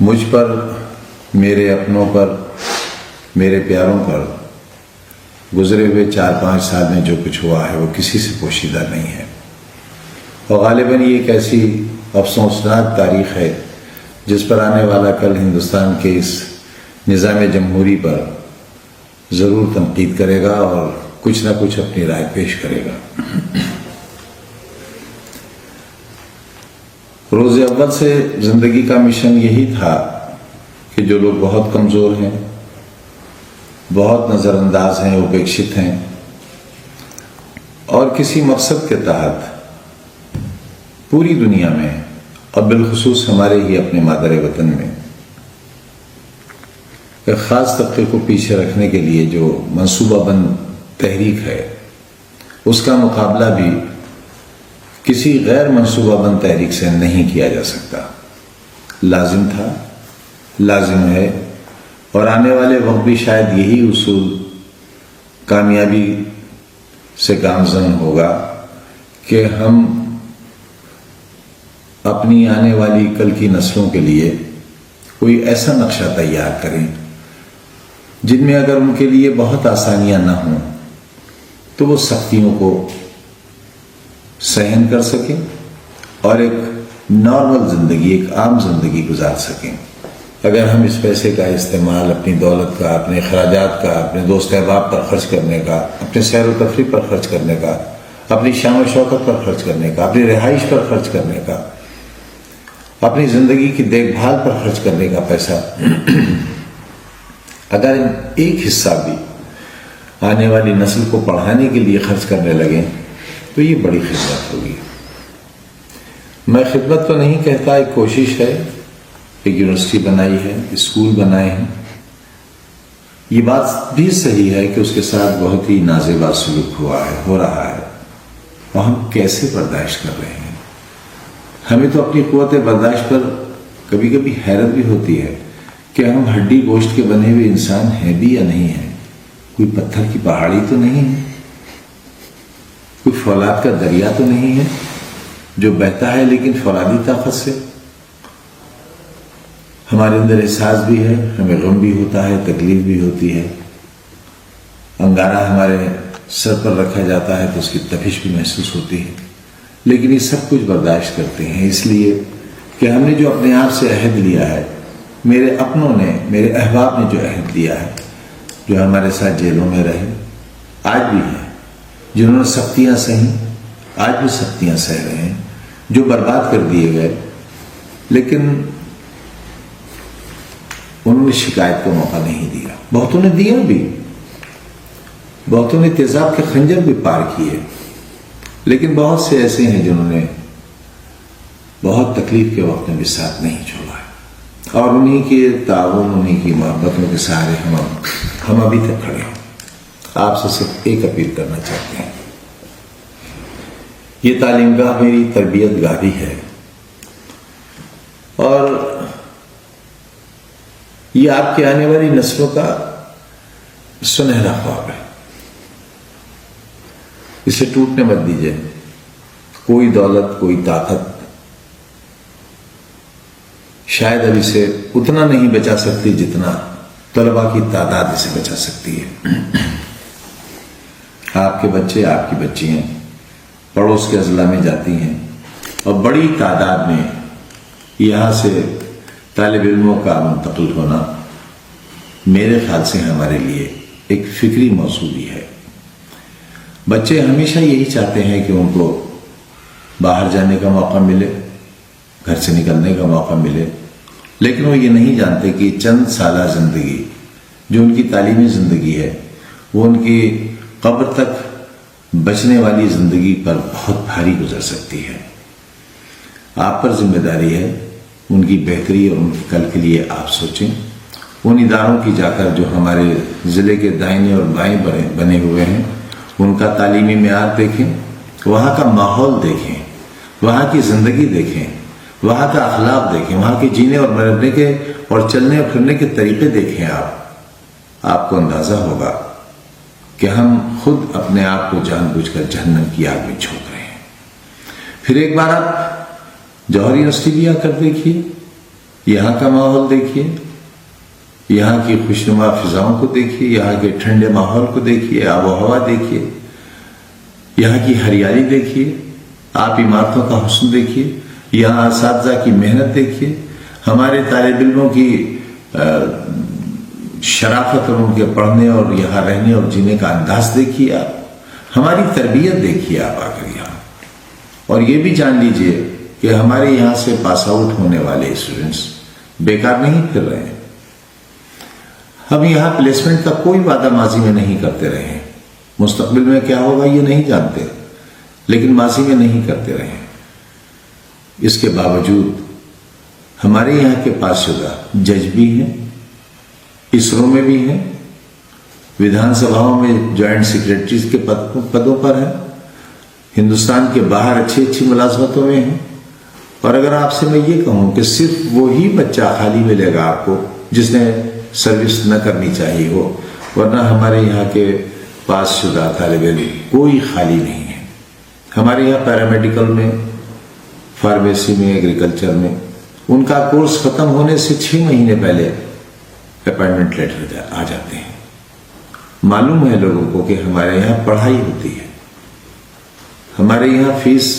مجھ پر، میرے اپنوں پر، میرے پیاروں پر گزرے ہوئے 4-5 سال میں جو کچھ ہوا ہے وہ کسی سے پوشیدہ نہیں ہے، اور غالباً یہ ایک ایسی افسوسناک تاریخ ہے جس پر آنے والا کل ہندوستان کے اس نظام جمہوری پر ضرور تنقید کرے گا اور کچھ نہ کچھ اپنی رائے پیش کرے گا۔ روز اول سے زندگی کا مشن یہی تھا کہ جو لوگ بہت کمزور ہیں، بہت نظر انداز ہیں، اپیکشت ہیں، اور کسی مقصد کے تحت پوری دنیا میں اور بالخصوص ہمارے ہی اپنے مادر وطن میں ایک خاص طبقے کو پیچھے رکھنے کے لیے جو منصوبہ بند تحریک ہے، اس کا مقابلہ بھی کسی غیر منصوبہ بند تحریک سے نہیں کیا جا سکتا۔ لازم تھا، لازم ہے، اور آنے والے وقت بھی شاید یہی اصول کامیابی سے گامزن ہوگا کہ ہم اپنی آنے والی کل کی نسلوں کے لیے کوئی ایسا نقشہ تیار کریں جن میں اگر ان کے لیے بہت آسانیاں نہ ہوں تو وہ سختیوں کو سہن کر سکیں اور ایک نارمل زندگی، ایک عام زندگی گزار سکیں۔ اگر ہم اس پیسے کا استعمال اپنی دولت کا، اپنے اخراجات کا، اپنے دوست احباب پر خرچ کرنے کا، اپنے سیر و تفریح پر خرچ کرنے کا، اپنی شان و شوکت پر خرچ کرنے کا، اپنی رہائش پر خرچ کرنے کا، اپنی زندگی کی دیکھ بھال پر خرچ کرنے کا پیسہ اگر ایک حصہ بھی آنے والی نسل کو پڑھانے کے لیے خرچ کرنے لگیں تو یہ بڑی خدمت ہوگی۔ میں خدمت تو نہیں کہتا، ایک کوشش ہے، ایک یونیورسٹی بنائی ہے، اسکول بنائے ہیں، یہ بات بھی صحیح ہے کہ اس کے ساتھ بہت ہی نازیبا سلوک ہو رہا ہے، اور ہم کیسے برداشت کر رہے ہیں۔ ہمیں تو اپنی قوت برداشت پر کبھی کبھی حیرت بھی ہوتی ہے کہ ہم ہڈی گوشت کے بنے ہوئے انسان ہیں بھی یا نہیں ہیں، کوئی پتھر کی پہاڑی تو نہیں ہے، کوئی فولاد کا دریا تو نہیں ہے جو بہتا ہے لیکن فولادی طاقت سے۔ ہمارے اندر احساس بھی ہے، ہمیں غم بھی ہوتا ہے، تکلیف بھی ہوتی ہے، انگارہ ہمارے سر پر رکھا جاتا ہے تو اس کی تپش بھی محسوس ہوتی ہے، لیکن یہ سب کچھ برداشت کرتے ہیں اس لیے کہ ہم نے جو اپنے آپ سے عہد لیا ہے، میرے اپنوں نے، میرے احباب نے جو عہد لیا ہے، جو ہمارے ساتھ جیلوں میں رہے، آج بھی ہیں، جنہوں نے سختیاں سہیں، آج بھی سختیاں سہ رہے ہیں، جو برباد کر دیے گئے لیکن انہوں نے شکایت کا موقع نہیں دیا، بہتوں نے دیا بھی، بہتوں نے تیزاب کے خنجر بھی پار کیے، لیکن بہت سے ایسے ہیں جنہوں نے بہت تکلیف کے وقت میں بھی ساتھ نہیں چھوڑا ہے، اور انہی کے تعاون، انہی کی محبتوں کے سہارے ہم ابھی تک کھڑے ہیں۔ آپ سے صرف ایک اپیل کرنا چاہتے ہیں، یہ تعلیم گاہ میری تربیت گاہ بھی ہے، اور یہ آپ کے آنے والی نسلوں کا سنہرا خواب ہے، اسے ٹوٹنے مت دیجیے۔ کوئی دولت، کوئی طاقت شاید اب اسے اتنا نہیں بچا سکتی جتنا طلباء کی تعداد اسے بچا سکتی ہے۔ آپ کے بچے، آپ کی بچیاں پڑوس کے اضلاع میں جاتی ہیں اور بڑی تعداد میں یہاں سے طالب علموں کا منتقل ہونا میرے خیال سے ہمارے لیے ایک فکری موضوع بھی ہے۔ بچے ہمیشہ یہی چاہتے ہیں کہ ان کو باہر جانے کا موقع ملے، گھر سے نکلنے کا موقع ملے، لیکن وہ یہ نہیں جانتے کہ چند سالہ زندگی جو ان کی تعلیمی زندگی ہے وہ ان کی قبر تک بچنے والی زندگی پر بہت بھاری گزر سکتی ہے۔ آپ پر ذمہ داری ہے ان کی بہتری اور ان کی کل کے لیے آپ سوچیں۔ ان اداروں کی جا کر جو ہمارے ضلع کے دائیں اور بائیں بنے ہوئے ہیں ان کا تعلیمی معیار دیکھیں، وہاں کا ماحول دیکھیں، وہاں کی زندگی دیکھیں، وہاں کا اخلاق دیکھیں، وہاں کے جینے اور مرنے کے اور چلنے اور پھرنے کے طریقے دیکھیں۔ آپ کو اندازہ ہوگا کہ ہم خود اپنے آپ کو جان بوجھ کر جہنم کی آگ میں جھونک رہے ہیں۔ پھر ایک بار آپ جوہر یونیورسٹی بھی آ کر دیکھیے، یہاں کا ماحول دیکھیے، یہاں کی خوشنما فضاؤں کو دیکھیے، یہاں کے ٹھنڈے ماحول کو دیکھیے، آب و ہوا دیکھیے، یہاں کی ہریالی دیکھیے، آپ عمارتوں کا حسن دیکھیے، یہاں اساتذہ کی محنت دیکھیے، ہمارے طالب علموں کی شرافت اور ان کے پڑھنے اور یہاں رہنے اور جینے کا انداز دیکھیے، آپ ہماری تربیت دیکھیے آپ آ کر یہاں، اور یہ بھی جان لیجئے کہ ہمارے یہاں سے پاس آؤٹ ہونے والے اسٹوڈنٹس بیکار نہیں پھر رہے ہیں۔ ہم یہاں پلیسمنٹ کا کوئی وعدہ ماضی میں نہیں کرتے رہے ہیں، مستقبل میں کیا ہوگا یہ نہیں جانتے، لیکن ماضی میں نہیں کرتے رہے ہیں۔ اس کے باوجود ہمارے یہاں کے پاس شدہ جج بھی ہیں، اسرو میں بھی ہیں، ودھان سبھاؤں میں جوائنٹ سیکریٹریز کے پدوں پر ہیں، ہندوستان کے باہر اچھی اچھی ملازمتوں میں ہیں۔ اور اگر آپ سے میں یہ کہوں کہ صرف وہی بچہ خالی ملے گا آپ کو جس نے سروس نہ کرنی چاہیے ہو، ورنہ ہمارے یہاں کے پاس شدہ طالب علم کوئی خالی نہیں ہے۔ ہمارے یہاں پیرامیڈیکل میں، فارمیسی میں، ایگریکلچر میں ان کا کورس ختم ہونے سے 6 مہینے پہلے اپائنٹمنٹ لیٹر آ جاتے ہیں۔ معلوم ہے لوگوں کو کہ ہمارے یہاں پڑھائی ہوتی ہے، ہمارے یہاں فیس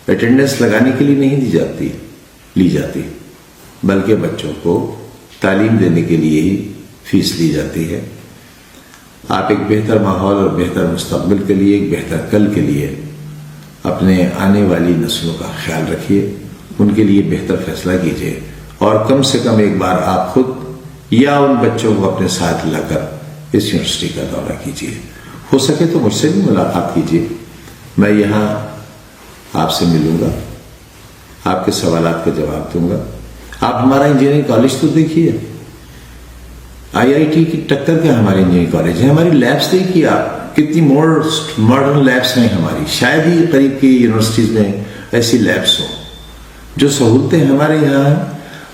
اٹینڈنس لگانے کے لیے نہیں لی جاتی بلکہ بچوں کو تعلیم دینے کے لیے ہی فیس لی جاتی ہے۔ آپ ایک بہتر ماحول اور بہتر مستقبل کے لیے، ایک بہتر کل کے لیے اپنے آنے والی نسلوں کا خیال رکھیے، ان کے لیے بہتر فیصلہ کیجیے، اور کم سے کم ایک بار آپ خود یا ان بچوں کو اپنے ساتھ لا کر اس یونیورسٹی کا دورہ کیجیے۔ ہو سکے تو مجھ سے بھی ملاقات کیجیے، میں یہاں آپ سے ملوں گا، آپ کے سوالات کا جواب دوں گا۔ آپ ہمارا انجینئرنگ کالج تو دیکھیے، IIT کی ٹکر کا ہمارے انجینئرنگ کالج ہے، ہماری لیبس دیکھیے آپ، کتنی ماڈرن لیبس ہیں ہماری، شاید ہی قریب کی یونیورسٹیز میں ایسی لیبس ہوں۔ جو سہولتیں ہمارے یہاں ہیں،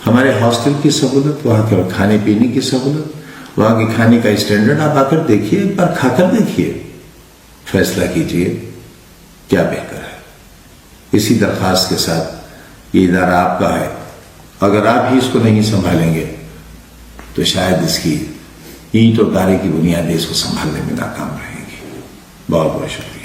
ہمارے ہاسٹل کی سہولت، وہاں کے کھانے پینے کی سہولت، وہاں کے کھانے کا اسٹینڈرڈ آپ آ کر دیکھیے، ایک بار کھا کر دیکھیے، فیصلہ کیجیے کیا بہتر ہے۔ اسی درخواست کے ساتھ یہ ادارہ آپ کا ہے، اگر آپ ہی اس کو نہیں سنبھالیں گے تو شاید اس کی اینٹ اور تارے کی بنیادیں اس کو سنبھالنے میں ناکام رہیں گی۔ بہت بہت شکریہ۔